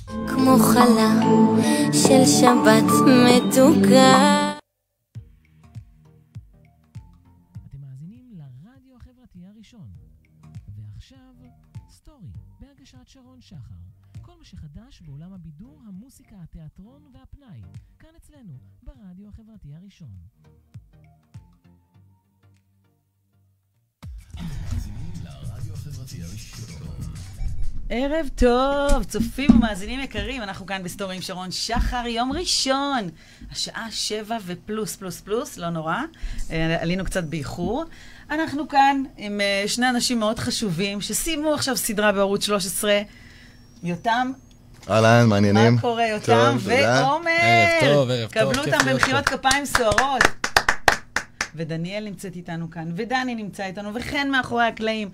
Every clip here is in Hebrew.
כמו חלה של שבת מתוקה. אתם מאזינים לרדיו החברתי הראשון. ועכשיו, סטורי, בהגשת שרון שחר. כל מה שחדש בעולם הבידור, המוסיקה, התיאטרון והפנאי. כאן אצלנו, ברדיו החברתי הראשון. לרדיו החברתי הראשון. ערב טוב, צופים ומאזינים יקרים, אנחנו כאן בסטורי עם שרון שחר, יום ראשון, השעה 7 ופלוס פלוס פלוס, לא נורא, עלינו קצת באיחור. אנחנו כאן עם שני אנשים מאוד חשובים, שסיימו עכשיו סדרה בערוץ 13, יותם. אהלן, מעניינים. מה קורה, יותם ועומר? ערב טוב, ערב טוב. קבלו אותם במחיאות כפיים סוערות. ודניאל נמצאת איתנו כאן, ודני נמצא איתנו, וכן מאחורי הקלעים.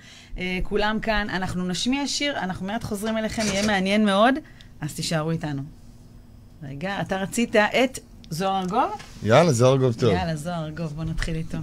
כולם כאן. אנחנו נשמיע שיר, אנחנו מעט חוזרים אליכם, יהיה מעניין מאוד, אז תישארו איתנו. רגע, אתה רצית את זוהר ארגוב? יאללה, זוהר ארגוב טוב. יאללה, זוהר ארגוב, בוא נתחיל איתו.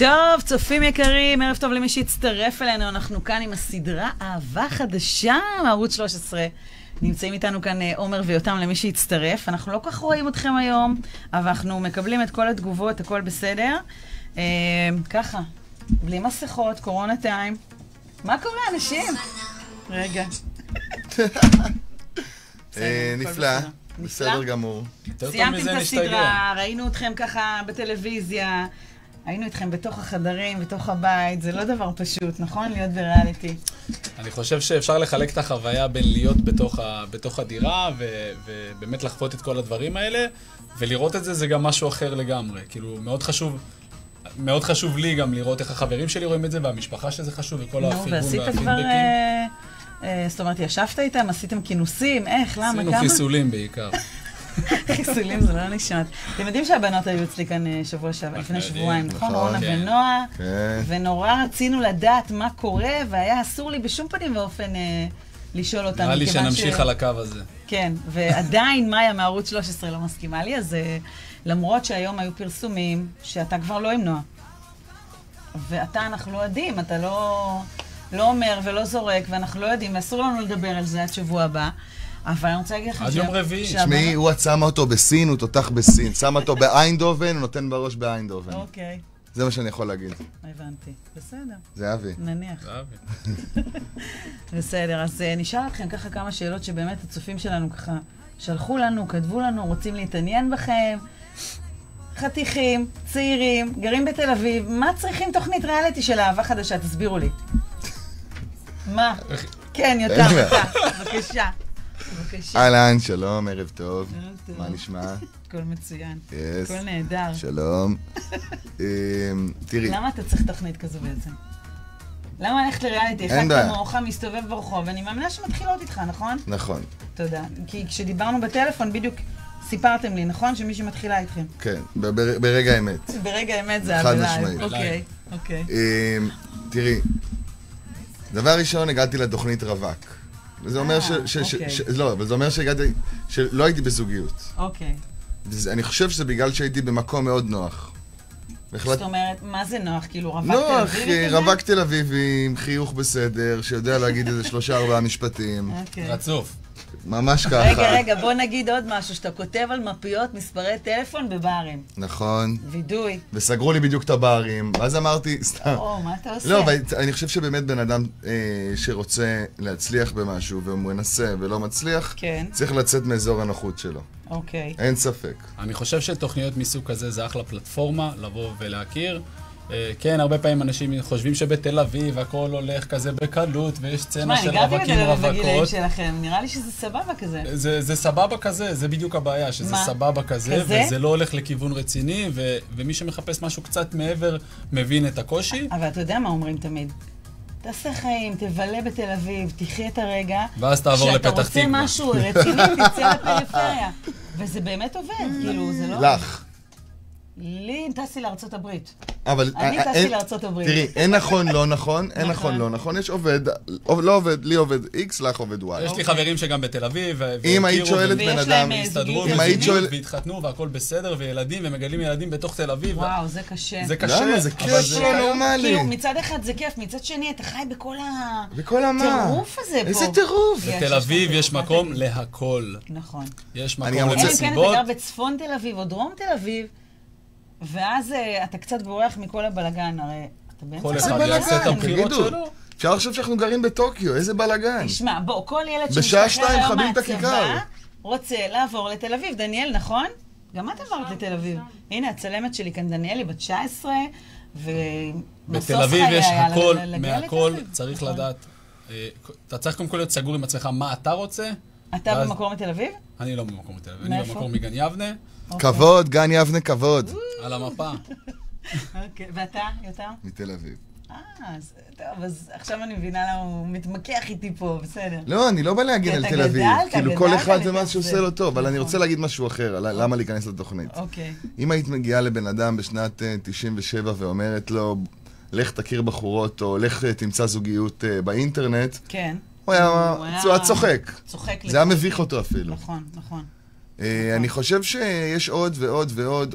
טוב, צופים יקרים, ערב טוב למי שהצטרף אלינו. אנחנו כאן עם הסדרה אהבה חדשה מערוץ 13. נמצאים איתנו כאן עומר ויותם למי שהצטרף. אנחנו לא כך רואים אתכם היום, אבל אנחנו מקבלים את כל התגובות, הכל בסדר. ככה, בלי מסכות, קורונה טיים. מה קורה, אנשים? רגע. נפלא, בסדר גמור. סיימתם את הסדרה, ראינו אתכם ככה בטלוויזיה, היינו איתכם בתוך החדרים, בתוך הבית, זה לא דבר פשוט, נכון? להיות בריאליטי. אני חושב שאפשר לחלק את החוויה בין להיות בתוך הדירה ובאמת לחוות את כל הדברים האלה, ולראות את זה, זה גם משהו אחר לגמרי. כאילו, מאוד חשוב לי גם לראות איך החברים שלי רואים את זה, והמשפחה שזה חשוב, וכל הפרגון והפידבקים. ועשית כבר, זאת אומרת, ישבת איתם, עשיתם כינוסים, איך, למה, כמה? עשינו חיסולים בעיקר. חיסולים זה לא נשמעת. אתם יודעים שהבנות היו אצלי כאן שבוע שעבר, לפני שבועיים, נכון? רונה ונועה, ונורא רצינו לדעת מה קורה, והיה אסור לי בשום פנים ואופן לשאול אותנו. נראה לי שנמשיך על הקו הזה. כן, ועדיין מאיה מערוץ 13 לא מסכימה לי, אז למרות שהיום היו פרסומים שאתה כבר לא עם נועה. ואתה, אנחנו לא יודעים, אתה לא אומר ולא זורק, ואנחנו לא יודעים, ואסור לנו לדבר על זה עד שבוע הבא. אבל אני רוצה להגיד לכם עד יום רביעי. תשמעי, הוא שמה אותו בסין, הוא תותח בסין. שם אותו באיינדובן, הוא נותן בראש באיינדובן. אוקיי. זה מה שאני יכול להגיד. הבנתי. בסדר. זה אבי. נניח. זה אבי. בסדר, אז נשאל אתכם ככה כמה שאלות שבאמת הצופים שלנו ככה שלחו לנו, כתבו לנו, רוצים להתעניין בכם. חתיכים, צעירים, גרים בתל אביב, מה צריכים תוכנית ריאליטי של אהבה חדשה? תסבירו לי. מה? כן, יותר, בבקשה. אהלן, שלום, ערב טוב. מה נשמע? הכל מצוין. יס. הכל נהדר. שלום. תראי. למה אתה צריך תוכנית כזו בעצם? למה ללכת לריאליטי? אחד כמוך מסתובב ברחוב, ואני מאמינה שמתחילות איתך, נכון? נכון. תודה. כי כשדיברנו בטלפון, בדיוק סיפרתם לי, נכון? שמישהי מתחילה איתכם. כן, ברגע האמת. ברגע האמת זה חד בלייב. משמעית. אוקיי. תראי, דבר ראשון, הגעתי לתוכנית רווק. וזה אומר לא, אבל זה אומר שלא הייתי בזוגיות. אוקיי. אני חושב שזה בגלל שהייתי במקום מאוד נוח. זאת אומרת, מה זה נוח? כאילו רווק תל אביבי כזה? רווק תל אביבי עם חיוך בסדר, שיודע להגיד איזה 3-4 משפטים. רצוף. ממש ככה. רגע, בוא נגיד עוד משהו, שאתה כותב על מפיות מספרי טלפון בברים. נכון. וידוי. וסגרו לי בדיוק את הברים, ואז אמרתי, סתם. מה אתה עושה? לא, אני חושב שבאמת בן אדם שרוצה להצליח במשהו, והוא מנסה ולא מצליח, צריך לצאת מאזור הנוחות שלו. אוקיי. אין ספק. אני חושב שתוכניות מסוג כזה זה אחלה פלטפורמה, לבוא ולהכיר. כן, הרבה פעמים אנשים חושבים שבתל אביב הכל הולך כזה בקלות, ויש סצנה של רווקים רווקות. בגילאים שלכם, נראה לי שזה סבבה כזה. זה סבבה כזה, זה בדיוק הבעיה, שזה סבבה כזה, וזה לא הולך לכיוון רציני, ומי שמחפש משהו קצת מעבר מבין את הקושי. אבל אתה יודע מה אומרים תמיד? תעשה חיים, תבלה בתל אביב, תחיה את הרגע. ואז תעבור לפתח תקווה. שאתה רוצה משהו רציני, תצא לפריפריה. וזה באמת עובד, כאילו, זה לא... לך. לי טסי לארצות הברית. אבל... אני טסי לארצות הברית. תראי, אין נכון, לא נכון, אין נכון, לא נכון, יש עובד, לא עובד, לי עובד X, לך עובד Y. יש לי חברים שגם בתל אביב, אם היית שואלת בן אדם, הסתדרו, והתחתנו, והכל בסדר, וילדים, ומגלים ילדים בתוך תל אביב. וואו, זה קשה. זה קשה. למה? זה כיף לא נורמלי. כאילו, מצד אחד זה כיף, מצד שני אתה חי בכל הטירוף הזה פה. איזה טירוף? בתל אביב יש מקום להכל. נכון. יש מקום למסיבות. אתה גר בצפון תל אביב או דרום תל אביב, ואז אתה קצת בורח מכל הבלגן, הרי אתה באמצע... כל אחד יעשה את הבחירות שלו. אפשר לחשוב שאנחנו גרים בטוקיו, איזה בלגן. תשמע, בוא, כל ילד בשעה שמשתחרר 2 היום חמים את הכיכר. מהצבא רוצה לעבור לתל אביב. דניאל, נכון? גם את עברת לתל אביב. הנה, הצלמת שלי כאן, דניאלי, בת 19, בתל אביב יש הכל, מהכל, צריך לדעת. אתה צריך קודם כל להיות סגור עם עצמך מה אתה רוצה. אתה במקור מתל אביב? אני לא במקור מתל אביב, אני במקור מגן יבנה. כבוד, גן יבנה, כבוד. על המפה. אוקיי, ואתה, יותר? מתל אביב. טוב, אז עכשיו אני מבינה למה הוא מתמקח איתי פה, בסדר. לא, אני לא בא להגן על תל אביב. כאילו כל אחד זה מה שעושה לו טוב, אבל אני רוצה להגיד משהו אחר, למה להיכנס לתוכנית. אוקיי. אם היית מגיעה לבן אדם בשנת 97 ואומרת לו, לך תכיר בחורות, או לך תמצא זוגיות באינטרנט, כן. הוא היה צוחק. צוחק. זה היה מביך אותו אפילו. נכון, נכון. אני חושב שיש עוד ועוד ועוד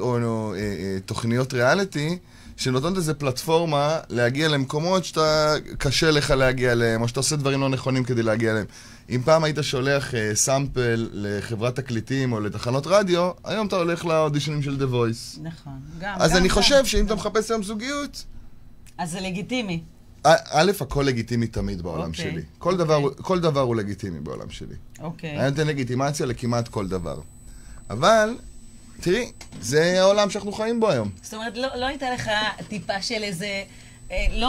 תוכניות ריאליטי, שנותנות איזו פלטפורמה להגיע למקומות שאתה קשה לך להגיע אליהם, או שאתה עושה דברים לא נכונים כדי להגיע אליהם. אם פעם היית שולח סאמפל לחברת תקליטים או לתחנות רדיו, היום אתה הולך לאודישנים של The Voice. נכון. אז אני חושב שאם אתה מחפש היום זוגיות... אז זה לגיטימי. א', הכל לגיטימי תמיד בעולם שלי. כל דבר הוא לגיטימי בעולם שלי. אוקיי. אני נותן לגיטימציה לכמעט כל דבר. אבל, תראי, זה העולם שאנחנו חיים בו היום. זאת אומרת, לא הייתה לך טיפה של איזה... אני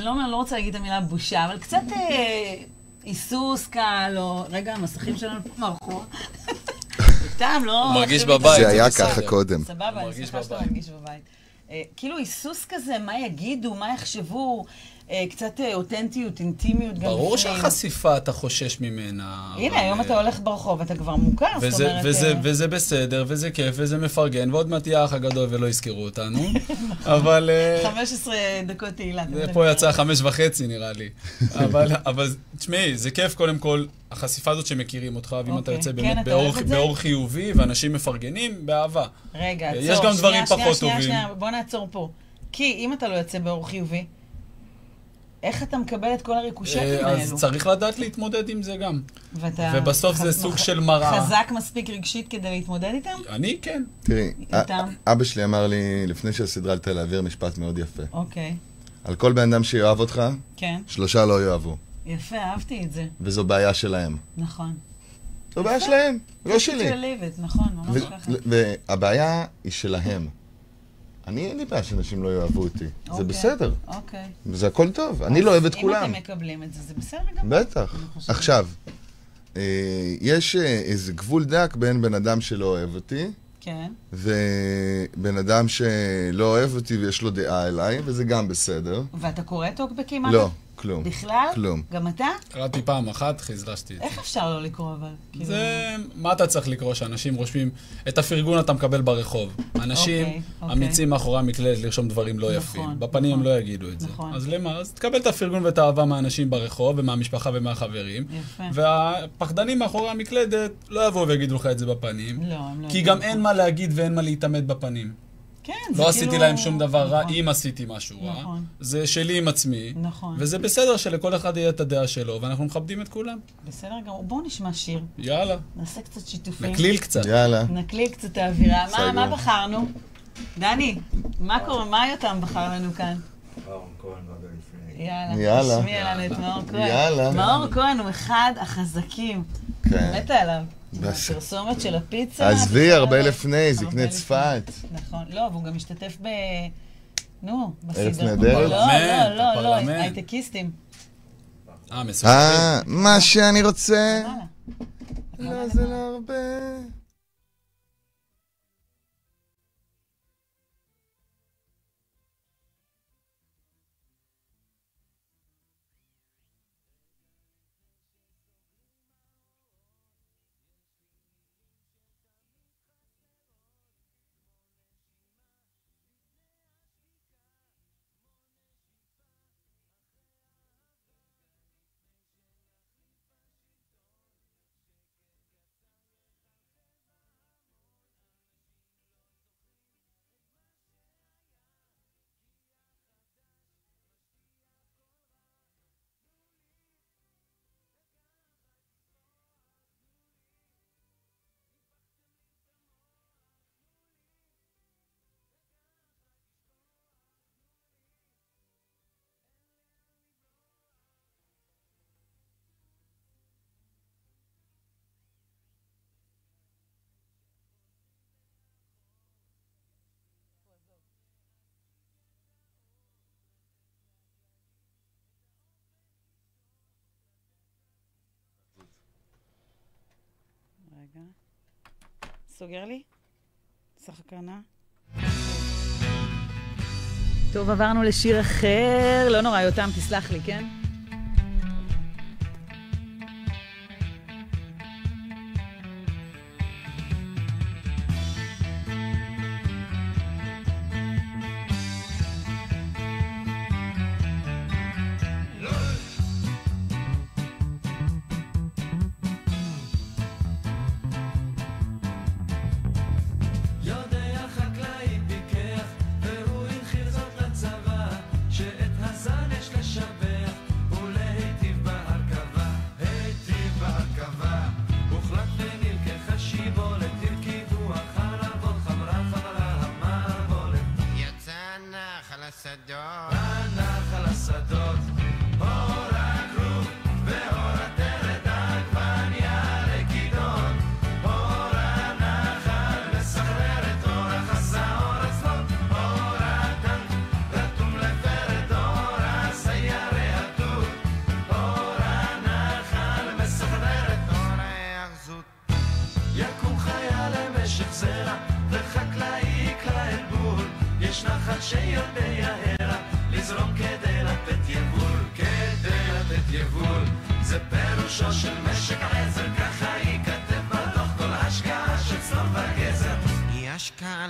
לא רוצה להגיד את המילה בושה, אבל קצת היסוס קל, או... רגע, המסכים שלנו פה מאחור. איתם, לא... הוא מרגיש בבית, זה היה ככה קודם. סבבה, אני שמחה שאתה מרגיש בבית. כאילו היסוס כזה, מה יגידו, מה יחשבו, קצת אותנטיות, אינטימיות גם. ברור שהחשיפה אתה חושש ממנה. הנה, היום אתה הולך ברחוב, אתה כבר מוכר, זאת אומרת... וזה בסדר, וזה כיף, וזה מפרגן, ועוד מעט יהיה האח הגדול ולא יזכרו אותנו. אבל... 15 דקות תהילה. פה יצא 5:30 נראה לי. אבל תשמעי, זה כיף קודם כל, החשיפה הזאת שמכירים אותך, ואם אתה יוצא באמת באור חיובי, ואנשים מפרגנים, באהבה. רגע, עצור. יש גם דברים פחות טובים. בוא נעצור פה. כי אם אתה לא יוצא באור חיובי, איך אתה מקבל את כל הריקושטים האלו? אז צריך לדעת להתמודד עם זה גם. ובסוף זה סוג של מראה. חזק מספיק רגשית כדי להתמודד איתם? אני כן. תראי, אבא שלי אמר לי, לפני שהסדרה על תל אוויר, משפט מאוד יפה. אוקיי. על כל בן אדם שיאהב אותך, כן. 3 לא יאהבו. יפה, אהבתי את זה. וזו בעיה שלהם. נכון. זו בעיה שלהם, לא שלי. נכון, ממש ככה. והבעיה היא שלהם. אין לי בעיה שאנשים לא יאהבו אותי. זה בסדר. אוקיי. זה הכל טוב. אני לא אוהב את כולם. אם אתם מקבלים את זה, זה בסדר גם. בטח. עכשיו, יש איזה גבול דק בין בן אדם שלא אוהב אותי, כן. ובן אדם שלא אוהב אותי ויש לו דעה אליי, וזה גם בסדר. ואתה קורא טוקבקים? לא, כלום. בכלל? כלום. גם אתה? קראתי פעם אחת, חזלשתי את זה. איך אפשר לא לקרוא אבל? זה... מה אתה צריך לקרוא שאנשים רושמים? את הפרגון אתה מקבל ברחוב. אנשים אמיצים מאחורי המקלדת לרשום דברים לא יפים. בפנים הם לא יגידו את זה. אז למה? אז תקבל את הפרגון ואת האהבה מהאנשים ברחוב ומהמשפחה ומהחברים. והפחדנים מאחורי המקלדת לא יבואו ויגידו לך את זה בפנים. כי גם אין מה להגיד ואין מה להתעמד בפנים. לא עשיתי להם שום דבר רע, אם עשיתי משהו רע. זה שלי עם עצמי. וזה בסדר שלכל אחד יהיה את הדעה שלו, ואנחנו מכבדים את כולם. בסדר גמור. בואו נשמע שיר. יאללה. נעשה קצת שיתופים. נקליל קצת. יאללה. נקליל קצת האווירה. מה בחרנו? דני, מה קורה? מה יותם בחר לנו כאן? מאור כהן רגע לפני. יאללה. תשמיע לנו את מאור כהן. יאללה. מאור כהן הוא אחד החזקים. כן. מתה עליו. הפרסומת של הפיצה. עזבי, הרבה לפני, זקני צפת. נכון. לא, והוא גם משתתף נו, בסדר. ארץ נהדרת? לא, הייטקיסטים. מסוים. מה שאני רוצה. לא, זה לא הרבה. רגע. סוגר לי? סך הקרנה. טוב, עברנו לשיר אחר. לא נורא, יותם, תסלח לי, כן? יודע חקלאי פיקח והוא הנחיל זאת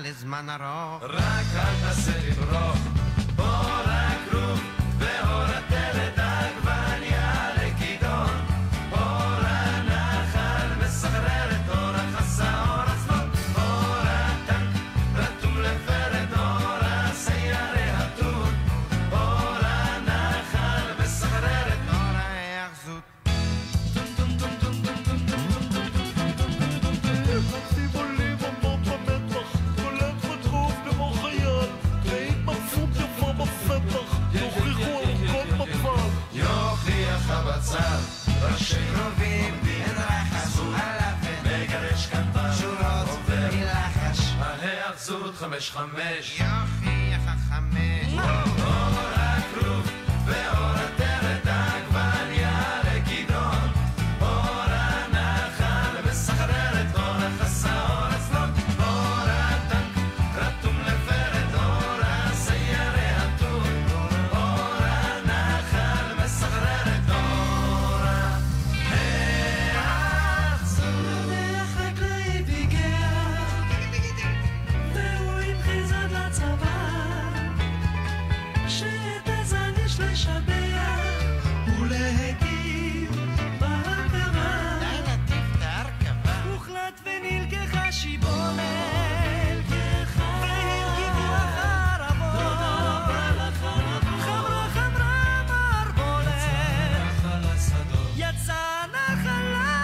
לזמן ארוך. רק אל תעשה לברוך, בוא רק רוב, ואור הטלת עגבניה לכידון, אור הנחל מסחרר את אור החסה, אור הצלון, אור הטנק רתום לפרד, אור הסיירי התון, אור הנחל מסחרר את אור ההאחזות. יוכיח הבצר, ראשי קרובים, אין רחש, אלפים, מגרש קטן, שורות ומלחש, ההאחזות 5-5, יוכיח החמש. אור הכרוב ואור הטלת עגבניה לכידון, אור הנחל מסחרר את אור החסה, אור הצלון, אור הטנק רתום לפרד, אור הסיירי התון, אור הנחל מסחרר את אור ההאחזות. החקלאי פיגע והוא המחיז עד לצבא שאת הזן יש לשבח ולהקים בהכרה. די לטיף את ההרכבה. הוחלט ונלקחה שיבולת והרכיבו החרבות. חמרה חמרה מערבולת יצא נחלה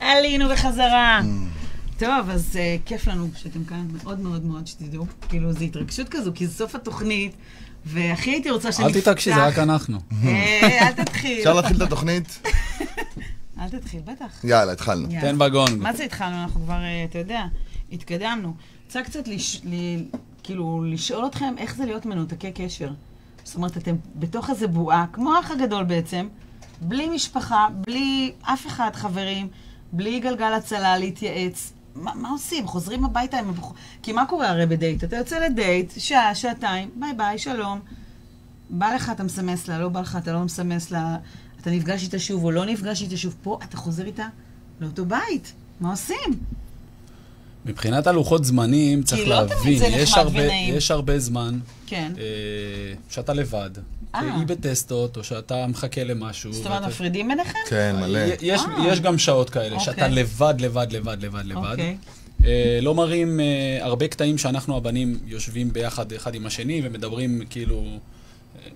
עלינו בחזרה. טוב, אז כיף לנו שאתם כאן, מאוד מאוד מאוד שתדעו. כאילו, זו התרגשות כזו, כי זה סוף התוכנית, והכי הייתי רוצה שנפתח... אל תתעקשי, זה רק אנחנו. אל תתחיל. אפשר להתחיל את התוכנית? אל תתחיל, בטח. יאללה, התחלנו. תן בגונג. מה זה התחלנו? אנחנו כבר, אתה יודע, התקדמנו. רוצה קצת כאילו לשאול אתכם איך זה להיות מנותקי קשר. זאת אומרת, אתם בתוך איזה בועה, כמו האח הגדול בעצם, בלי משפחה, בלי אף אחד חברים, בלי גלגל הצלה להתייעץ. מה עושים? חוזרים הביתה? כי מה קורה הרי בדייט? אתה יוצא לדייט, שעה, שעתיים, ביי ביי, שלום. בא לך, אתה מסמס לה, לא בא לך, אתה לא מסמס לה, אתה נפגש איתה שוב או לא נפגש איתה שוב. פה אתה חוזר איתה לאותו בית. מה עושים? מבחינת הלוחות זמנים, צריך לא להבין, תמיד זה נחמד ונעים. יש הרבה זמן כן. שאתה לבד, היא בטסטות, או שאתה מחכה למשהו. זאת אומרת, מפרידים ביניכם? כן, מלא. יש גם שעות כאלה, שאתה לבד. אוקיי. לא מראים הרבה קטעים שאנחנו הבנים יושבים ביחד אחד עם השני, ומדברים כאילו,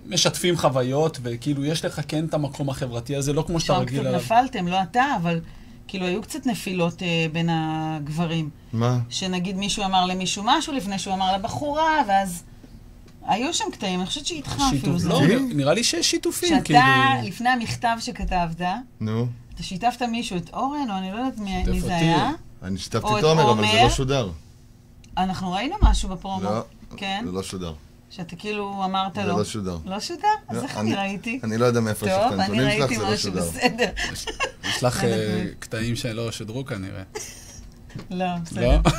משתפים חוויות, וכאילו יש לך כן את המקום החברתי הזה, לא כמו שאתה רגיל שם עליו. קצת נפלתם, לא אתה, אבל כאילו היו קצת נפילות בין הגברים. מה? שנגיד מישהו אמר למישהו משהו לפני שהוא אמר לבחורה, ואז היו שם קטעים, אני חושבת שאיתך אפילו זה. לא, נראה לי שיש שיתופים, כאילו. שאתה, לפני המכתב שכתבת, נו. אתה שיתפת מישהו, את אורן, או אני לא יודעת מי זה היה. אני שיתפתי את עומר, אבל זה לא שודר. אנחנו ראינו משהו בפרומו. לא, כן? זה לא שודר. שאתה כאילו אמרת לו. זה לא שודר. לא שודר? אז איך אני ראיתי? אני לא יודע מאיפה יש לך את הנתונים שלך, זה לא שודר. טוב, אני ראיתי משהו בסדר. יש לך קטעים שלא שודרו כנראה. לא, בסדר. לא?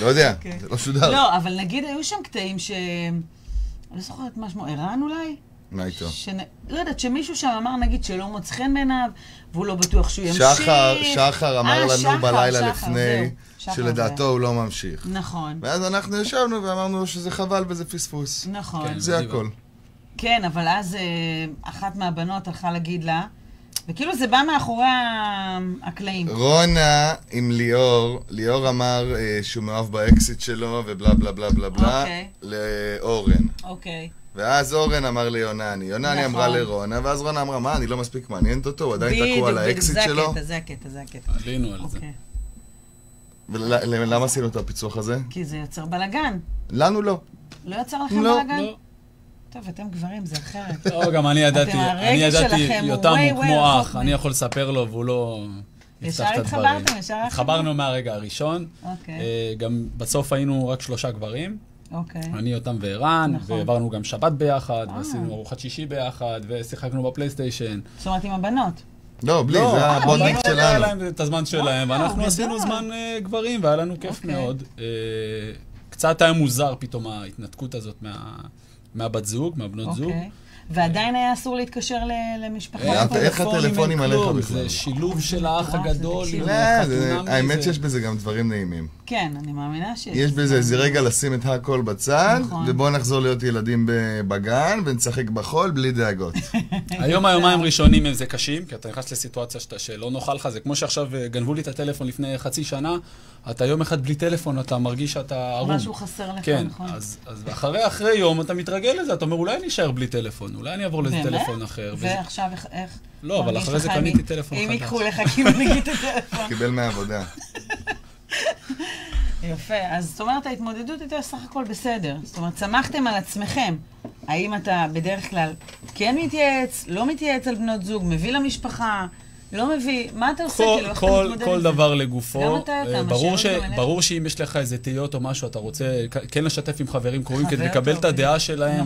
לא יודע, זה לא שודר. לא, אבל נגיד היו שם קטעים ש... אני לא זוכרת מה שמו, ערן אולי? מה איתו? לא יודעת, שמישהו שם אמר נגיד שלא מוצא חן בעיניו, והוא לא בטוח שהוא ימשיך. שחר אמר לנו בלילה שחר, לפני, זהו. שלדעתו הוא לא ממשיך. נכון. ואז אנחנו ישבנו ואמרנו שזה חבל וזה פספוס. נכון. זה הכל. כן, אבל אז אחת מהבנות הלכה להגיד לה, וכאילו זה בא מאחורי הקלעים. רונה עם ליאור, ליאור אמר שהוא מאוהב באקסיט שלו ובלה בלה בלה בלה בלה, לאורן. אוקיי. ואז אורן אמר ליונני, יונני אמרה לרונה, ואז רונה אמרה, מה, אני לא מספיק מעניינת אותו, הוא עדיין תקוע על האקסיט שלו. זה הקטע, זה הקטע. עלינו על זה. ולמה עשינו את הפיצוח הזה? כי זה יוצר בלגן. לנו לא. לא יוצר לכם בלגן? לא. טוב, אתם גברים, זה אחרת. לא, גם אני ידעתי, יותם הוא כמו אח, אני יכול לספר לו והוא לא יפתח את הדברים. ישר התחברתם, ישר התחברנו מהרגע הראשון. אוקיי. גם בסוף היינו רק 3 גברים. אוקיי. אני, יותם וערן, ועברנו גם שבת ביחד, ועשינו ארוחת שישי ביחד, ושיחקנו בפלייסטיישן. זאת אומרת עם הבנות. לא, בלי, זה הבונדינג שלנו. היה להם את הזמן שלהם, ואנחנו עשינו זמן גברים, והיה לנו כיף מאוד. קצת היה מוזר פתאום ההתנתקות הזאת מהבת זוג, מהבנות זוג. ועדיין היה אסור להתקשר למשפחה. איך הטלפונים עליך בכלל? זה שילוב של האח הגדול עם חתונה. האמת שיש בזה גם דברים נעימים. כן, אני מאמינה שיש. יש בזה איזה רגע לשים את הכל בצד, ובואו נחזור להיות ילדים בגן, ונשחק בחול בלי דאגות. היום היומיים ראשונים זה קשים, כי אתה נכנס לסיטואציה שלא נוכל לך, זה כמו שעכשיו גנבו לי את הטלפון לפני חצי שנה, אתה יום אחד בלי טלפון, אתה מרגיש שאתה ערום. משהו חסר לך, כן, נכון. אז אחרי יום אתה מתרגל לזה, אתה אומר, אולי אני אשאר בלי טלפון, אולי אני אעבור לזה טלפון אחר. ועכשיו איך? לא, אבל אחרי זה קניתי טלפון חדש. אם ייקחו לך כאילו נגיד את הטלפון. קיבל מהעבודה. יפה, אז זאת אומרת, ההתמודדות הייתה סך הכל בסדר. זאת אומרת, צמחתם על עצמכם. האם אתה בדרך כלל כן מתייעץ, לא מתייעץ על בנות זוג, מביא למשפחה, לא מביא, מה אתה עושה? כל דבר לגופו. גם אתה ברור שאם יש לך איזה תהיות או משהו, אתה רוצה כן לשתף עם חברים קרובים כדי לקבל את הדעה שלהם,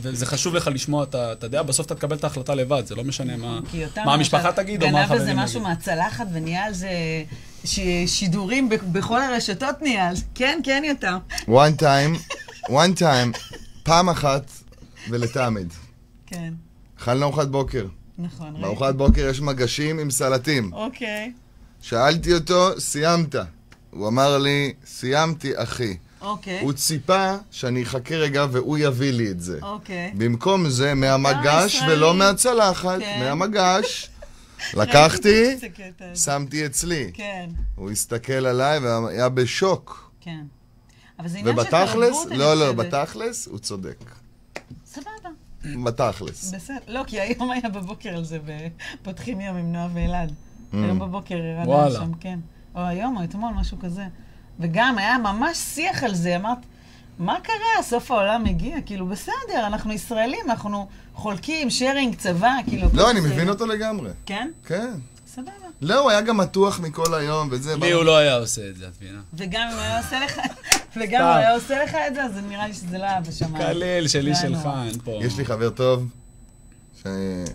וזה חשוב לך לשמוע את הדעה, בסוף אתה תקבל את ההחלטה לבד, זה לא משנה מה המשפחה תגיד או מה החברים גנב איזה משהו מהצלחת ונהיה על זה שידורים בכל הרשתות נהיה על זה. כן, כן, יותר. one time, פעם אחת ולתעמד. כן. אכלנו ארוחת בוקר. נכון. בארוחת בוקר יש מגשים עם סלטים. אוקיי. שאלתי אותו, סיימת? הוא אמר לי, סיימתי אחי. אוקיי. הוא ציפה שאני אחכה רגע והוא יביא לי את זה. אוקיי. במקום זה, מהמגש ולא מהצלחת, מהמגש. לקחתי, שמתי אצלי. כן. הוא הסתכל עליי והיה בשוק. כן. אבל זה עניין של תרבות, אני חושבת. לא, בתכלס, הוא צודק. סבבה. בתכלס. בסדר. לא, כי היום היה בבוקר על זה, פותחים יום עם נועה ואלעד. היום בבוקר הרעדה שם, כן. או היום או אתמול, משהו כזה. וגם היה ממש שיח על זה, אמרת, מה קרה? סוף העולם הגיע? כאילו, בסדר, אנחנו ישראלים, אנחנו חולקים, שיירינג, צבא, כאילו... לא, אני מבין אותו לגמרי. כן? כן. סבבה. לא, הוא היה גם מתוח מכל היום, וזה... לי הוא לא היה עושה את זה, את מבינה? וגם אם הוא היה עושה לך... וגם הוא היה עושה לך את זה, אז נראה לי שזה לא היה בשמיים. קליל, שלי שלך, אין פה... יש לי חבר טוב,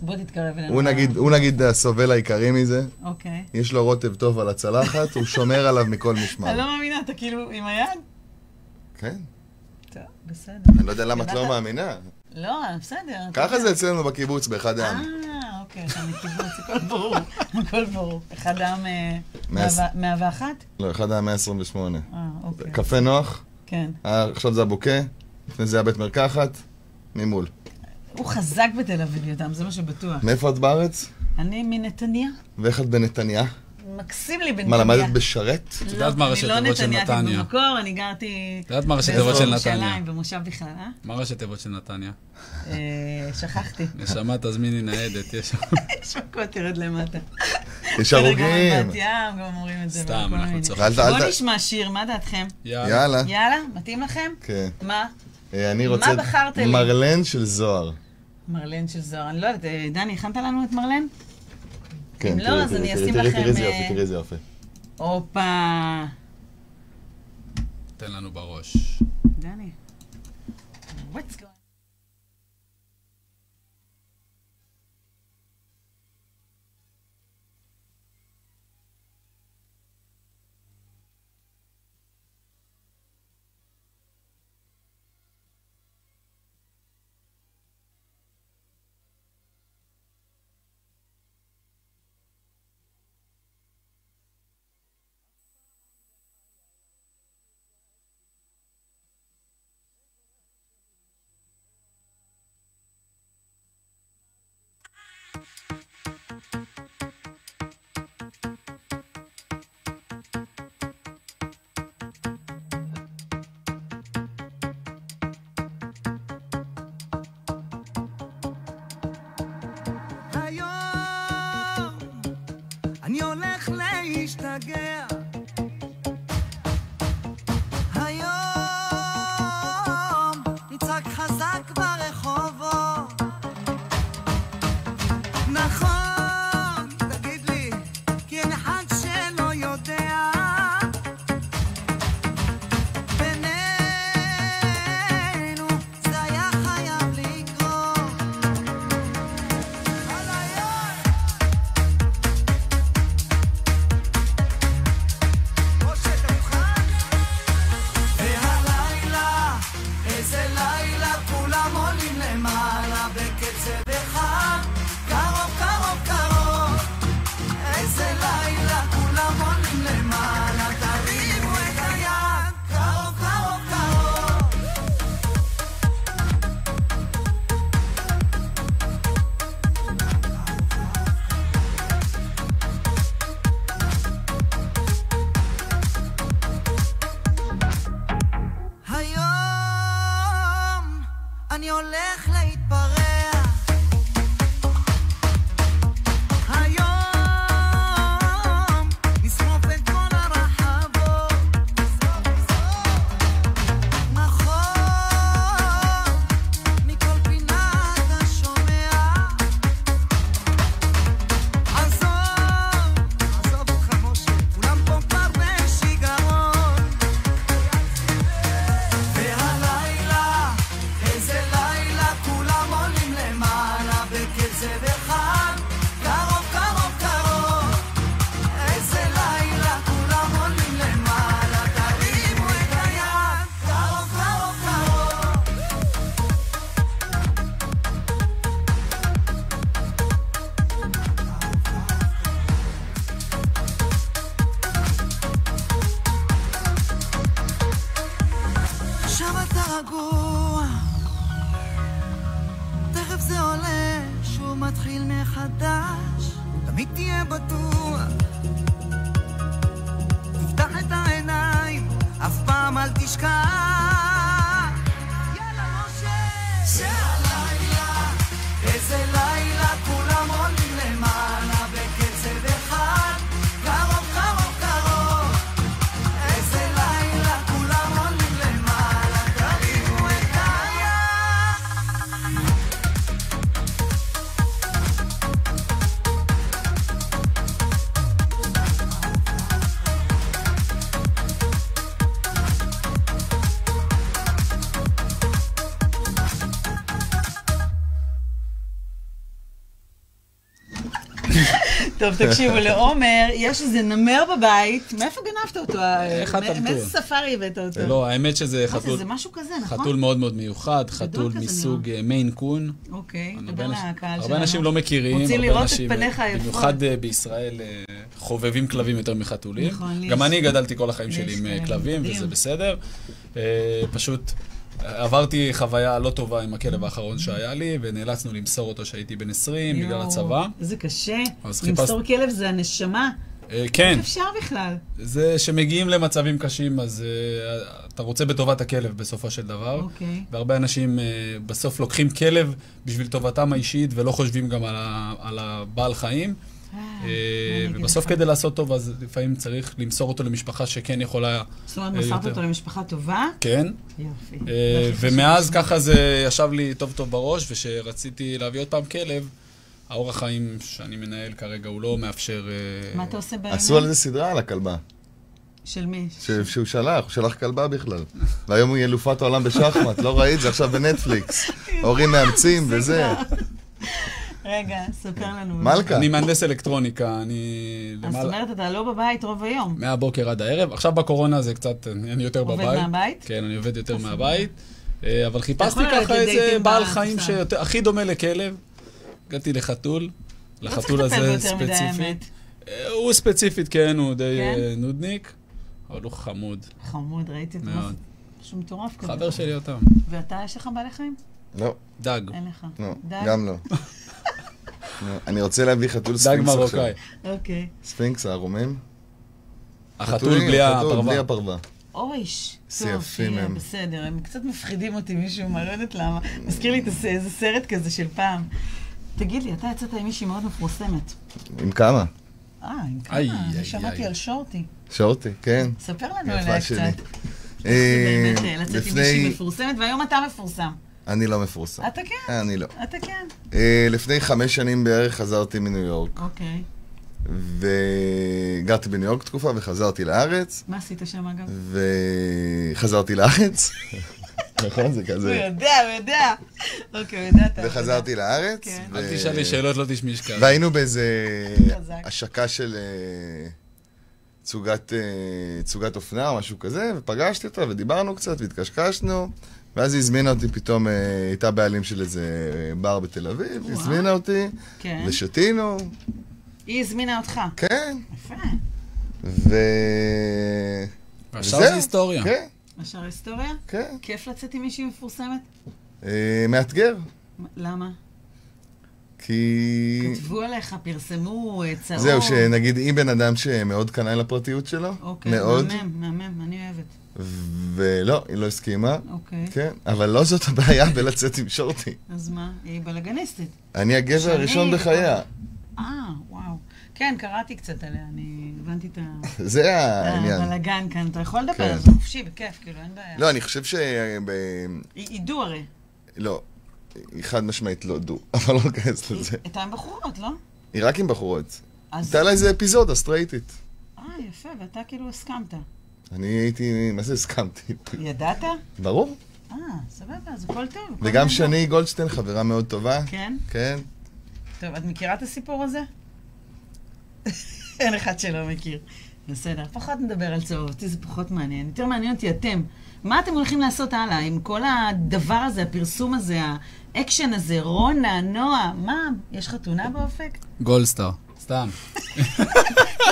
בוא תתקרב אלינו. הוא נגיד הסובל העיקרי מזה. אוקיי. יש לו רוטב טוב על הצלחת, הוא שומר עליו מכל משמר. אני לא מאמינה, אתה כאילו עם היד? כן. טוב, בסדר. אני לא יודע למה את לא מאמינה. לא, בסדר. ככה זה אצלנו בקיבוץ, באחד העם. אוקיי, אתה מקיבוץ, הכל ברור. הכל ברור. אחד העם 101? לא, אחד העם 128. אוקיי. קפה נוח. כן. עכשיו זה הבוקה, לפני זה היה בית מרקחת, ממול. הוא חזק בתל אביב, יותם, זה מה שבטוח. מאיפה את בארץ? אני מנתניה. ואיך את בנתניה? מקסים לי בנתניה. מה, למדת בשרת? את יודעת מה ראשי תיבות של נתניה? אני לא במקור, אני גרתי... את יודעת מה ראשי תיבות של נתניה? במושב בכלל, אה? מה ראשי תיבות של נתניה? שכחתי. נשמה, תזמיני ניידת, יש שם. יש מקות, תרד למטה. יש הרוגים. גם בת ים, גם אומרים את זה. סתם, אנחנו צוחקים. בוא נשמע שיר, מה דעתכם? יאללה. יאללה, מתאים לכם? כן. מה? אני רוצה מרלן של זוהר. מרלן של זוהר. אני לא יודעת, דני, הכנת לנו את מרלן? כן, אם לא, אז אני אשים לכם... תראי איזה יופי. הופה. תן לנו בראש. דני. What's going בטוח. תפתח את העיניים, אף פעם אל תשכח. יאללה משה, שהלילה, איזה לילה, כולם עולים למעלה בקצב אחד. קרוב, קרוב, קרוב. איזה לילה, כולם עולים למעלה, תרימו את היד. טוב, תקשיבו, לעומר, יש איזה נמר בבית, מאיפה גנבת אותו? חתלתול. מאיזה ספארי הבאת אותו? לא, האמת שזה מה חתול... זה משהו כזה, נכון? חתול מאוד מאוד מיוחד, חתול כזה מסוג מיין קון. אוקיי, דבר לקהל שלנו. הרבה אנשים לא מכירים, רוצים הרבה לראות אנשים, את פניך היפות. במיוחד בישראל, חובבים כלבים יותר מחתולים. נכון, גם אני גדלתי כל החיים שלי עם כאלה, כלבים, מדהים. וזה בסדר. פשוט עברתי חוויה לא טובה עם הכלב האחרון שהיה לי, ונאלצנו למסור אותו שהייתי בן 20 בגלל הצבא. איזה קשה. אז למסור כלב זה הנשמה. כן. איך אפשר בכלל? זה שמגיעים למצבים קשים, אז אתה רוצה בטובת הכלב בסופו של דבר. אוקיי. והרבה אנשים בסוף לוקחים כלב בשביל טובתם האישית, ולא חושבים גם על הבעל חיים. ובסוף כדי לעשות טוב, אז לפעמים צריך למסור אותו למשפחה שכן יכולה... זאת אומרת, מסרת אותו למשפחה טובה? כן. יופי. ומאז ככה זה ישב לי טוב טוב בראש, ושרציתי להביא עוד פעם כלב, האורח חיים שאני מנהל כרגע הוא לא מאפשר... מה אתה עושה באמת? עשו על זה סדרה על הכלבה. של מי? שהוא שלח כלבה בכלל. והיום הוא אלופת העולם בשחמט, לא ראית? זה עכשיו בנטפליקס. הורים מאמצים וזה. רגע, ספר לנו. מלכה. אני מהנדס אלקטרוניקה, אני... אז זאת אומרת, אתה לא בבית רוב היום. מהבוקר עד הערב. עכשיו בקורונה זה קצת, אני יותר בבית. עובד מהבית? כן, אני עובד יותר מהבית. אבל חיפשתי ככה איזה בעל חיים שהכי דומה לכלב. הגעתי לחתול. לחתול הזה ספציפית. הוא ספציפית, כן, הוא די נודניק. אבל הוא חמוד. חמוד, ראיתי את זה. מאוד. משהו מטורף כזה. חבר שלי אותם. ואתה, יש לך בעלי חיים? לא. דג. אין לך. לא, דג? גם לא. אני רוצה להביא חתול דג ספינקס עכשיו. מרוקאי. אוקיי. ספינקס, הערומים. החתול בלי הפרווה. בלי הפרווה. אויש. זה יפים הם. בסדר, הם קצת מפחידים אותי מישהו, מה, לא יודעת למה. מזכיר לי איזה סרט כזה של פעם. תגיד לי, אתה יצאת עם מישהי מאוד מפורסמת. עם כמה? עם כמה? אני שמעתי על שורטי. שורטי, כן. ספר לנו עליה קצת. זה באמת לצאת עם מישהי מפורסמת, והיום אתה מפורסם. אני לא מפורסם. אתה כן? אני לא. אתה כן. לפני 5 שנים בערך חזרתי מניו יורק. אוקיי. וגרתי בניו יורק תקופה וחזרתי לארץ. מה עשית שם אגב? וחזרתי לארץ. נכון, זה כזה. הוא יודע. אוקיי, הוא יודע. וחזרתי לארץ. אל תשאל לי שאלות, לא תשמיש כאן. והיינו באיזה השקה של צוגת אופנה או משהו כזה, ופגשתי אותה ודיברנו קצת והתקשקשנו, ואז היא הזמינה אותי פתאום, הייתה בעלים של איזה בר בתל אביב, היא הזמינה אותי, ושתינו. היא הזמינה אותך? כן. יפה. והשאר זה היסטוריה. כן. השאר היסטוריה? כן. כיף לצאת עם מישהי מפורסמת? מאתגר. למה? כי... כתבו עליך, פרסמו, צהוב. זהו, שנגיד, היא בן אדם שמאוד קנה לפרטיות שלו. אוקיי, מאוד. מהמם, אני אוהבת. ולא, היא לא הסכימה. אוקיי. כן, אבל לא זאת הבעיה בלצאת עם שורטי. אז מה? היא בלגניסטית. אני הגבר הראשון בחייה. וואו. כן, קראתי קצת עליה, אני הבנתי את זה העניין. הבלגן כאן, אתה יכול לדבר על זה חופשי, בכיף, כאילו, אין בעיה. לא, אני חושב היא דו הרי. לא, היא חד משמעית לא דו, אבל לא נכנס לזה. הייתה עם בחורות, לא? היא רק עם בחורות. הייתה לה איזה אפיזודה סטרייטית. יפה, ואתה כאילו הסכמת. אני הייתי, מה זה הסכמתי? ידעת? ברור. סבבה, אז הכל טוב. וגם שני גולדשטיין, חברה מאוד טובה. כן? כן. טוב, את מכירה את הסיפור הזה? אין אחד שלא מכיר. בסדר, פחות נדבר על צהוב, אותי זה פחות מעניין. יותר מעניין אותי אתם. מה אתם הולכים לעשות הלאה עם כל הדבר הזה, הפרסום הזה, האקשן הזה, רונה, נועה, מה? יש חתונה באופק? גולדסטאר, סתם.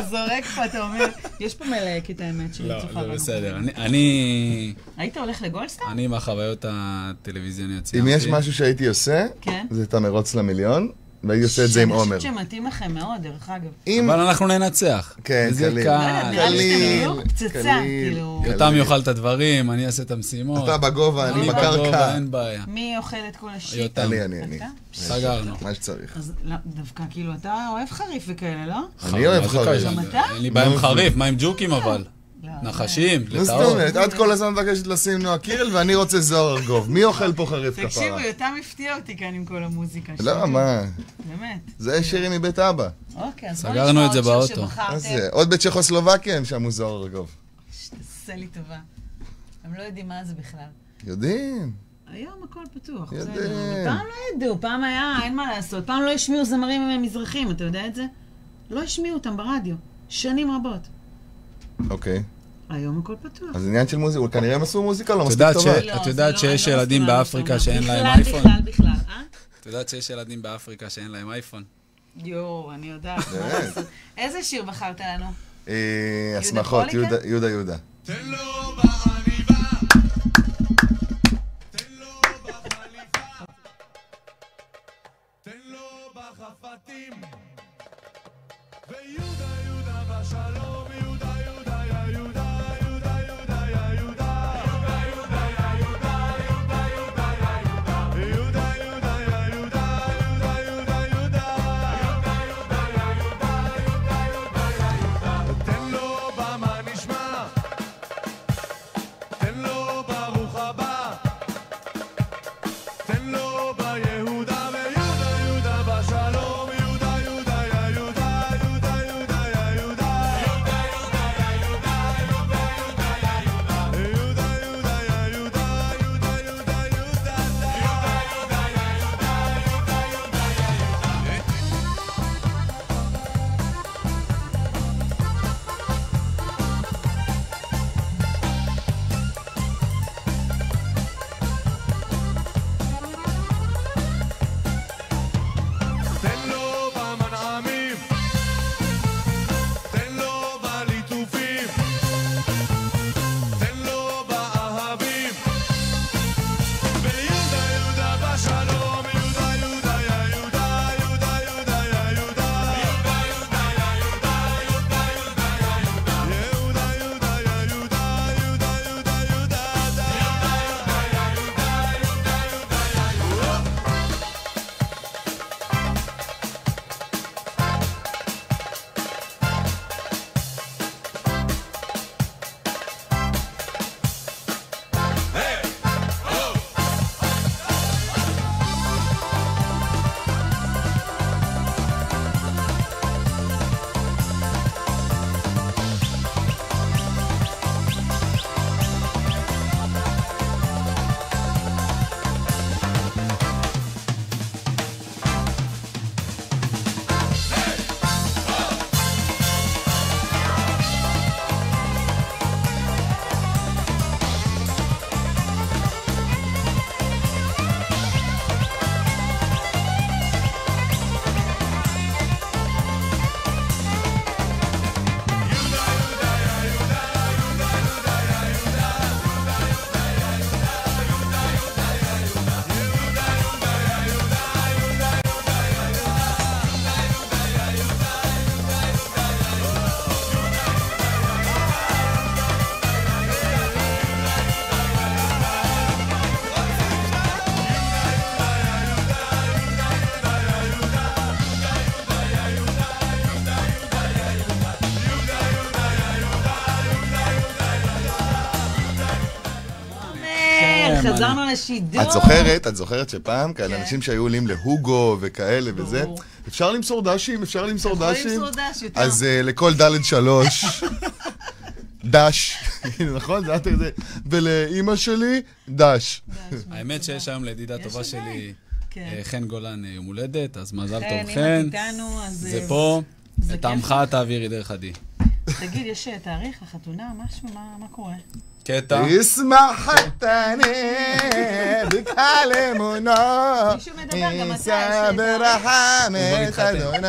זורק פה, אתה אומר, יש פה מלהקת האמת שלי. לא, זה בסדר. אני... היית הולך לגולדסטאר? אני מהחוויות הטלוויזיוניות. אם יש משהו שהייתי עושה, זה את המרוץ למיליון. והייתי עושה את זה עם עומר. אני חושבת שמתאים לכם מאוד, דרך אגב. אבל אנחנו ננצח. כן, קליל. קליל. פצצה, כאילו. יותם יאכל את הדברים, אני אעשה את המשימות. אתה בגובה, אני בקרקע. אין בעיה. מי אוכל את כל השיט? יותם. אני. סגרנו. מה שצריך. אז דווקא, כאילו, אתה אוהב חריף וכאלה, לא? אני אוהב חריף. גם אתה? אין לי בעיה עם חריף, מה עם ג'וקים אבל? נחשים, לא לטעות. סתומת, את כל הזמן מבקשת לשים נועה קירל ואני רוצה זוהר ארגוב. מי אוכל פה חריף כפרה? תקשיבו, יותם הפתיע אותי כאן עם כל המוזיקה. לא, מה? באמת. זה שירים מבית אבא. אוקיי, אז סגרנו את זה באוטו. עוד בצ'כוסלובקיה הם שמו זוהר ארגוב. תעשה לי טובה. הם לא יודעים מה זה בכלל. יודעים. היום הכל פתוח. יודעים. פעם לא ידעו, פעם היה, אין מה לעשות. פעם לא השמיעו זמרים מזרחים, אתה יודע את זה? לא השמיעו אותם ברדיו. שנים רבות. אוקיי. היום הכל פתוח. אז עניין של מוזיקה, כנראה הם עשו מוזיקה לא מספיק טובה. את יודעת שיש ילדים באפריקה שאין להם אייפון? בכלל, אה? את יודעת שיש ילדים באפריקה שאין להם אייפון? יואו, אני יודעת. איזה שיר בחרת לנו? הסמכות, יהודה. תן לו בעניבה, תן לו בחליפה, תן לו בחפתים, ויהודה בשלום, יהודה יא יהודה, יהודה יא יהודה, יהודה יא יהודה, יהודה יא יהודה, יהודה יא יהודה, יהודה יהודה, תן לו במה נשמע, תן לו ברוך הבא, תן לו ביהודה, ויהודה בשלום, יהודה יא יהודה, יהודה יא יהודה, תן לו במנעמים, תן לו בליטופים, תן לו באהבים, ויהודה בשלום, יהודה יא יהודה, יהודה יא יהודה, יהודה יא יהודה, חזרנו לשידור. את זוכרת שפעם כאלה אנשים שהיו עולים להוגו וכאלה וזה, אפשר למסור דשים, יכול למסור דש, יותר. אז לכל ד' 3 דש, נכון? זה היה כזה, ולאמא שלי דש. האמת שיש היום לידידה טובה שלי, חן גולן יום הולדת, אז מזל טוב חן, חן. אם את איתנו, אז זה פה, את העמך תעבירי דרך עדי. תגיד, יש תאריך החתונה, משהו, מה קורה? קטע. ישמח חתני בקלמונו מישהו מדבר, גם אתה, יישא ברחמת אדוני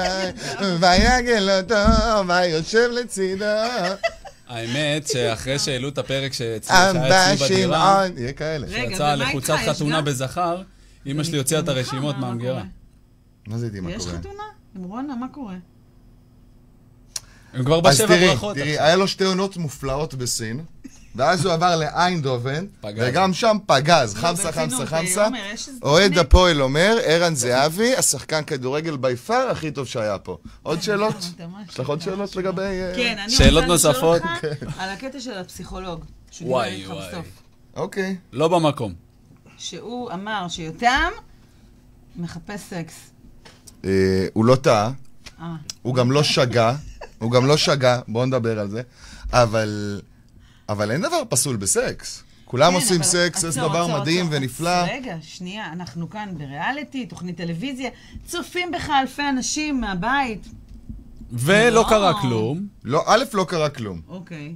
ויגל אותו ויושב לצידו. האמת שאחרי שהעלו את הפרק שהיה אצלי בדירה, יהיה כאלה. שיצא לחוצת חתונה בזכר, אמא שלי הוציאה את הרשימות מהמגירה. מה זה איתי, מה יש קורה? חתונה? עם רונה, מה קורה? הם כבר אז בשבע תראי, ברכות. היה לו 2 עונות מופלאות בסין, ואז הוא עבר לאיינדובן, פגז. וגם שם פגז, חמסה, ברצינות, חמסה, חמסה. עומר, יש איזה אוהד תוכנית? הפועל אומר, ערן זהבי, השחקן כדורגל ביפר הכי טוב שהיה פה. עוד שאלות? יש לך עוד שאלות לגבי... כן, אני שאלות רוצה לשאול נוספות? אותך על הקטע של הפסיכולוג. שהוא וואי, דיבר איתך וואי. בסוף. אוקיי. לא במקום. שהוא אמר שיותם מחפש סקס. הוא לא טעה, אה. הוא גם לא שגה, בואו נדבר על זה, אבל אין דבר פסול בסקס. כולם כן, עושים אבל סקס, זה עצור, דבר עצור, מדהים עצור. ונפלא. רגע, שנייה, אנחנו כאן בריאליטי, תוכנית טלוויזיה, צופים בך אלפי אנשים מהבית. ולא לא. קרה כלום. לא, א', לא קרה כלום. אוקיי.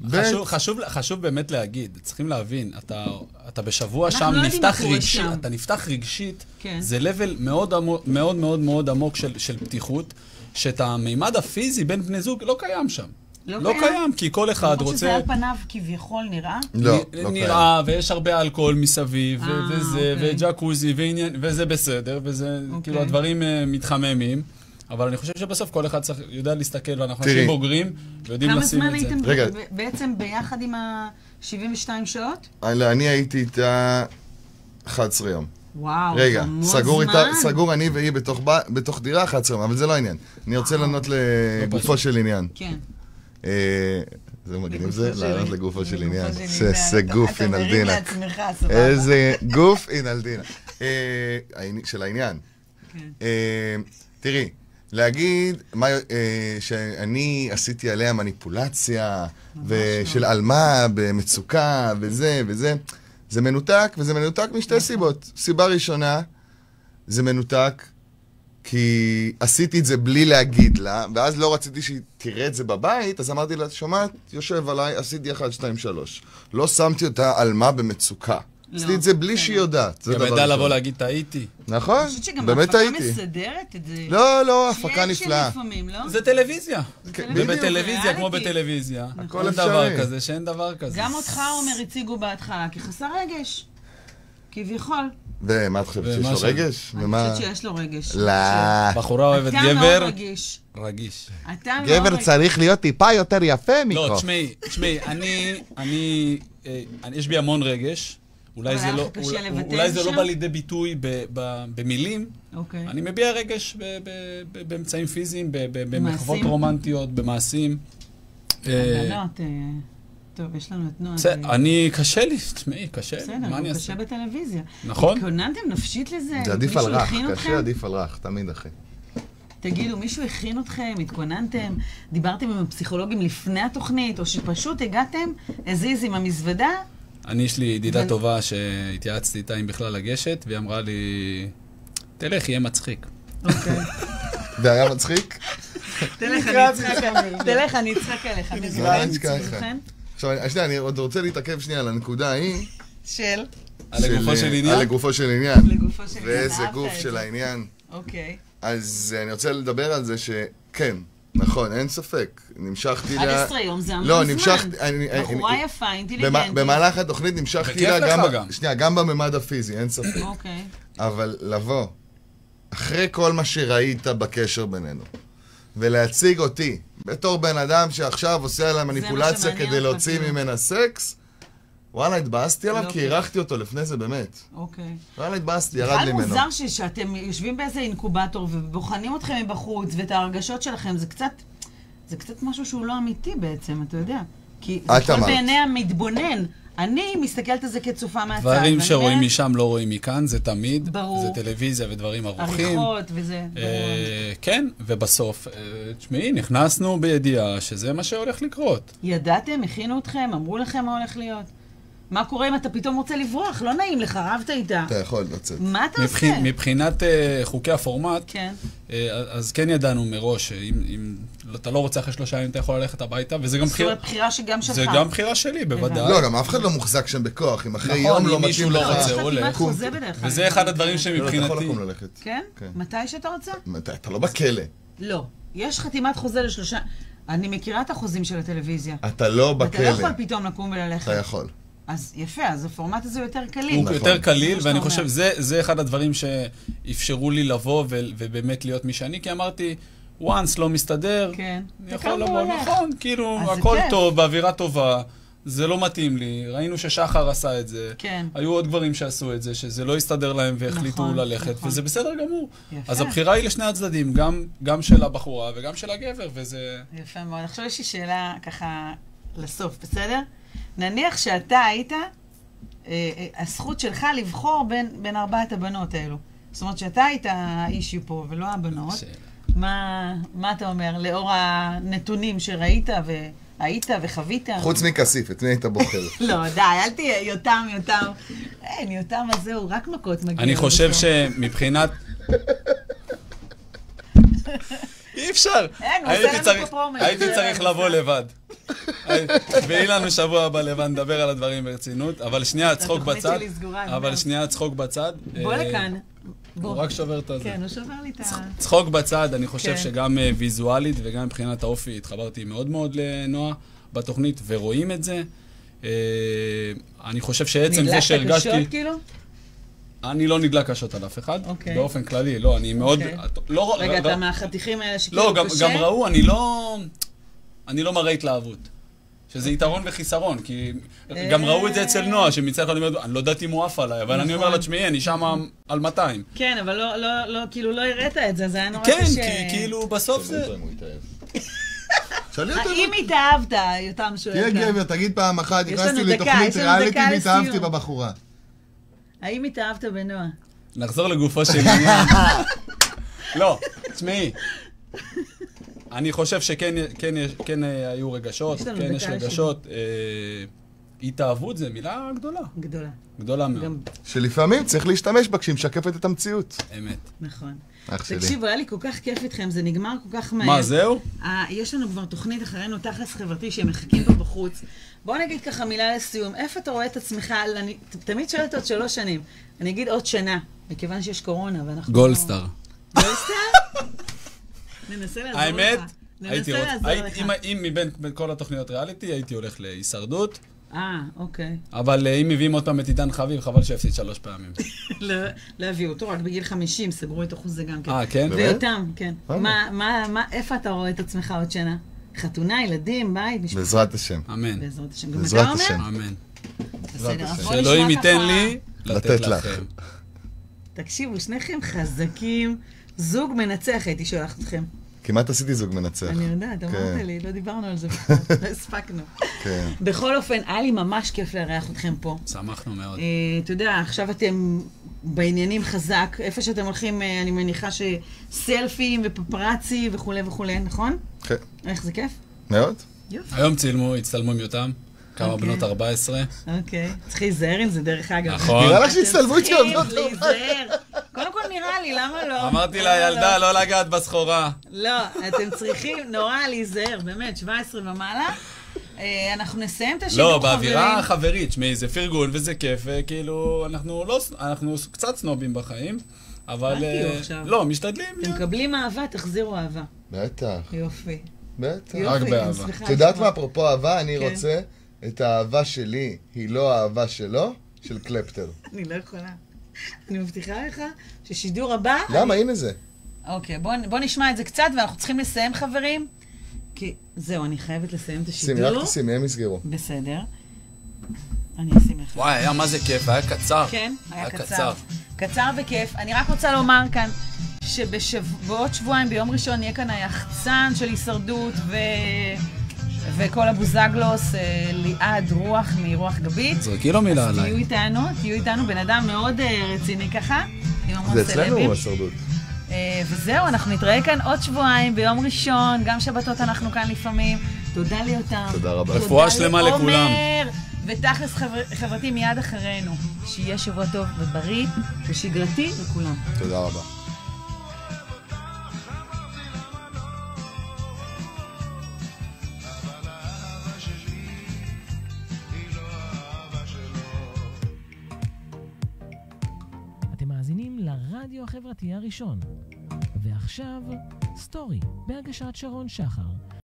חשוב באמת להגיד, צריכים להבין, אתה בשבוע אנחנו שם לא יודעים מה נפתח קורה רגשית, שם. אתה נפתח רגשית, כן. זה לבל מאוד מאוד מאוד מאוד עמוק של פתיחות, שאת המימד הפיזי בין בני זוג לא קיים שם. לא קיים, כי כל אחד למרות שזה רוצה... על פניו כביכול נראה. לא קיים. נראה, ויש הרבה אלכוהול מסביב, וזה, אוקיי. וג'קוזי, וזה בסדר, וזה, כאילו, הדברים מתחממים. אבל אני חושב שבסוף כל אחד יודע להסתכל, ואנחנו אנשים בוגרים, ויודעים כמה לשים זמן את זה. הייתם בעצם ביחד עם ה-72 שעות? אני הייתי איתה 11 יום. וואו, רגע, המון זמן. סגור אני והיא בתוך דירה 11 יום, אבל זה לא העניין. אני רוצה לענות לגופו של עניין. כן. זה מגניב זה? לענות לגופו של עניין. זה זה גוף אינלדינה. אתה מרים לעצמך, סבבה. איזה גוף אינלדינה. של העניין. תראי, להגיד שאני עשיתי עליה מניפולציה, ושל אלמה במצוקה, וזה, זה מנותק, וזה מנותק משתי סיבות. סיבה ראשונה, זה מנותק כי עשיתי את זה בלי להגיד לה, ואז לא רציתי שהיא תראה את זה בבית, אז אמרתי לה, שומעת, יושב עליי, עשיתי 1, 2, 3. לא שמתי אותה אלמה במצוקה. עשיתי את זה בלי שהיא יודעת. גם ידע לבוא להגיד, טעיתי. נכון, אני חושבת שגם באמת ההפקה הייתי. מסדרת את זה. לא, הפקה נפלאה. לפעמים, לא? זה טלוויזיה. בדיוק. ובטלוויזיה כמו בטלוויזיה. הכל אין אפשרי. דבר כזה שאין דבר כזה. גם אותך, עומר, הציגו בהתחלה כחסר רגש. כביכול. ומה את חושבת, שיש לו רגש? אני חושבת שיש לו רגש. לא. בחורה אוהבת אתה מאוד גבר, רגיש. רגיש. אתה מאוד גבר רגיש. צריך להיות טיפה יותר יפה מכו. לא, תשמעי, יש בי המון רגש. אבל היה לך קשה לבטא אולי את זה זה לא שם? בא לידי ביטוי במילים. אוקיי. אני מביע רגש באמצעים פיזיים, במחוות מעשים? רומנטיות, במעשים. הבנות, טוב, יש לנו את נועה. אני, קשה לי, תשמעי, קשה לי, בסדר, מה אני הוא אעשה? קשה בטלוויזיה. נכון? התכוננתם נפשית לזה? זה עדיף על מישהו רך, הכין קשה אתכם? עדיף על רך, תמיד אחי. תגידו, מישהו הכין אתכם? התכוננתם? דיברתם עם הפסיכולוגים לפני התוכנית? או שפשוט הגעתם, הזיז עם המזוודה? יש לי ידידה טובה שהתייעצתי איתה אם בכלל לגשת, והיא אמרה לי, תלך, יהיה מצחיק. אוקיי. והיה מצחיק? תלך, אני אצחק עליך. נקראת ככה. עכשיו, שנייה, אני עוד רוצה להתעכב שנייה על הנקודה ההיא. של? על לגופו של עניין? על לגופו של עניין. לגופו של עניין, ואיזה אהבת גוף את של זה. העניין. אוקיי. אז אני רוצה לדבר על זה שכן, נכון, אין ספק. נמשכתי לה... 11 יום זה המון לא, זמן. נמשכתי... בחורה יפה, אינטליגנטית. במהלך התוכנית נמשכתי לה וכיף לך גם. שנייה, גם בממד הפיזי, אין ספק. אוקיי. אבל לבוא, אחרי כל מה שראית בקשר בינינו, ולהציג אותי בתור בן אדם שעכשיו עושה עליה מניפולציה שמעניין כדי אותך, להוציא כאילו. ממנה סקס, וואלה, התבאסתי עליו לא כי כיף. אירחתי אותו לפני זה באמת. אוקיי. וואלה, התבאסתי, ירד לי בכלל ממנו. מוזר שאתם יושבים באיזה אינקובטור ובוחנים אתכם מבחוץ, ואת ההרגשות שלכם, זה קצת משהו שהוא לא אמיתי בעצם, אתה יודע. כי זה כל אמרת. בעיני המתבונן. אני מסתכלת על זה כצופה מהצד. דברים ואני שרואים אומרת, משם לא רואים מכאן, זה תמיד. ברור. זה טלוויזיה ודברים ערוכים. עריכות וזה. כן, ובסוף, תשמעי, נכנסנו בידיעה שזה מה שהולך לקרות. ידעתם, הכינו אתכם, אמרו לכם מה הולך להיות. מה קורה אם אתה פתאום רוצה לברוח? לא נעים לך, רבת איתה. אתה יכול לצאת. מה אתה עושה? מבחינת חוקי הפורמט, כן. אז כן ידענו מראש שאם אתה לא רוצה אחרי 3 ימים אתה יכול ללכת הביתה, וזה גם זאת אומרת, בחירה שגם שלך. זה גם בחירה שלי, בוודאי. לא, גם אף אחד לא מוחזק שם בכוח, אם אחרי נכון, יום לא אם מישהו מתאים לא לך. רוצה, יש הולך. חתימת חוזה בדרך כלל. וזה אחד הדברים לא, אתה יכול שמבחינתי... לקום ללכת. כן? כן. מתי שאתה רוצה? אתה לא בכלא. לא. יש חתימת חוזה ל3... אני מכירה את החוזים של הטלוויזיה. אתה לא אתה לא בכלא. יכול פתאום לקום וללכת. אתה יכול. אז יפה, אז הפורמט הזה יותר קליל. הוא יותר קליל, ואני שאתה חושב, זה אחד הדברים שאפשרו לי לבוא ובאמת להיות מי שאני, כי אמרתי, once לא מסתדר, כן. אני יכול לבוא, נכון, כאילו, הכל טוב, באווירה טובה, זה לא מתאים לי. ראינו ששחר עשה את זה. כן. היו עוד גברים שעשו את זה, שזה לא הסתדר להם והחליטו נכון, ללכת, נכון. וזה בסדר גמור. יפה. אז הבחירה היא לשני הצדדים, גם של הבחורה וגם של הגבר, וזה... יפה מאוד. עכשיו יש לי שאלה ככה לסוף, בסדר? נניח שאתה היית, הזכות שלך לבחור בין ארבעת הבנות האלו. זאת אומרת שאתה היית האישיו פה ולא הבנות. מה אתה אומר? לאור הנתונים שראית והיית וחווית? חוץ מכסיף, את מי היית בוחר? לא, די, אל תהיה יותם. אין, יותם הזה הוא רק מכות מגיע. אני חושב שמבחינת... אי אפשר. הייתי צריך לבוא לבד. ואי לנו שבוע הבא לבד נדבר על הדברים ברצינות, אבל שנייה, צחוק בצד. צחוק בצד. בוא לכאן. הוא רק שובר את הזה. כן, הוא שובר לי את ה... צחוק בצד, אני חושב שגם ויזואלית וגם מבחינת האופי התחברתי מאוד מאוד לנועה בתוכנית, ורואים את זה. אני חושב שעצם זה שהרגשתי... נדלקת קשות כאילו? אני לא נדלק קשות על אף אחד, באופן כללי, לא, אני מאוד... רגע, אתה מהחתיכים האלה שכאילו קשה? לא, גם ראו, אני לא מראה התלהבות. שזה יתרון וחיסרון, כי גם ראו את זה אצל נועה, שמצד אחד אני לא יודעת אם הוא עף עליי, אבל אני אומר לה, תשמעי, אני שם על 200. כן, אבל כאילו לא הראית את זה, זה היה נורא קשה. כן, כי כאילו בסוף זה... האם התאהבת, יותם שואל כאן? תהיה גבר, תגיד פעם אחת, נכנסתי לתוכנית ריאליטי והתאהבתי בבחורה. האם התאהבת בנועה? נחזור לגופו של עניין. לא, תשמעי. אני חושב שכן היו רגשות, כן יש רגשות. התאהבות זה מילה גדולה. גדולה מאוד. שלפעמים צריך להשתמש בה כשהיא משקפת את המציאות. אמת. נכון. אח שלי. תקשיבו, היה לי כל כך כיף איתכם, זה נגמר כל כך מהר. מה, זהו? יש לנו כבר תוכנית אחרינו, תכלס חברתי, שהם מחכים פה בחוץ. בואו נגיד ככה מילה לסיום. איפה אתה רואה את עצמך? אני תמיד שואלת עוד 3 שנים. אני אגיד עוד שנה, מכיוון שיש קורונה ואנחנו... גולדסטאר. גולדסטאר? ננסה לעזור לך. האמת, ננסה לעזור לך. אם מבין כל התוכניות ריאליטי, הייתי הולך להישרדות. אוקיי. אבל אם מביאים אותם את עידן חביב, חבל שהפסיד 3 פעמים. לא הביאו אותו, רק בגיל 50, סגרו את אחוז זה גם כן. כן? ויותם, כן. איפה אתה רואה את עצמך עוד שנה? חתונה, ילדים, בית, משפחה? בעזרת השם. אמן. בעזרת השם. גם אתה אומר? אמן. בסדר, אז בוא נשמע שאלוהים ייתן לי לתת לכם. תקשיבו, שניכם חזקים, זוג מנצח, הייתי שולחת אתכם. כמעט עשיתי זוג מנצח. אני יודעת, אמרת לי, לא דיברנו על זה בכלל, לא הספקנו. כן. בכל אופן, היה לי ממש כיף לארח אתכם פה. שמחנו מאוד. אתה יודע, עכשיו אתם בעניינים חזק, איפה שאתם הולכים, אני מניחה שסלפים ופפרצי וכולי וכולי, נכון? כן. איך זה כיף? מאוד. היום הצטלמו עם יותם, כמה בנות 14. אוקיי. צריך להיזהר עם זה דרך אגב. נכון. נראה לך שהצטלמו איתי בנות 14. להיזהר. קודם כל נראה לי, למה לא? אמרתי לה, ילדה, לא לגעת בסחורה. לא, אתם צריכים נורא להיזהר, באמת, 17 ומעלה. אנחנו נסיים את השידור חברים. לא, באווירה חברית, שמי, זה פרגון וזה כיף, וכאילו, אנחנו קצת סנובים בחיים, אבל... לא, משתדלים. אתם מקבלים אהבה, תחזירו אהבה. בטח. יופי. בטח. רק באהבה. את יודעת מה, אפרופו אהבה, אני רוצה את האהבה שלי, היא לא האהבה שלו, של קלפטר. אני לא יכולה. אני מבטיחה לך ששידור הבא... למה? הנה זה. אוקיי, בוא נשמע את זה קצת, ואנחנו צריכים לסיים, חברים. כי זהו, אני חייבת לסיים את השידור. שימי, רק תשימי, הם יסגרו. בסדר. אני אשים לך. וואי, היה מה זה כיף, היה קצר. כן, היה קצר. קצר וכיף. אני רק רוצה לומר כאן, שבעוד שבועיים, ביום ראשון, יהיה כאן היחצן של הישרדות וכל הבוזגלוס, ליעד רוח מרוח גבית. זרקי לו מילה עליי. תהיו איתנו, בן אדם מאוד רציני ככה. זה אצלנו הישרדות. וזהו, אנחנו נתראה כאן עוד שבועיים, ביום ראשון, גם שבתות אנחנו כאן לפעמים. תודה ליותם. תודה רבה. רפואה שלמה לכולם. ותכלס חברתי מיד אחרינו. שיהיה שבוע טוב ובריא ושגרתי לכולם. תודה רבה. אתם מאזינים לרדיו החברתי הראשון. ועכשיו, סטורי, בהגשת שרון שחר.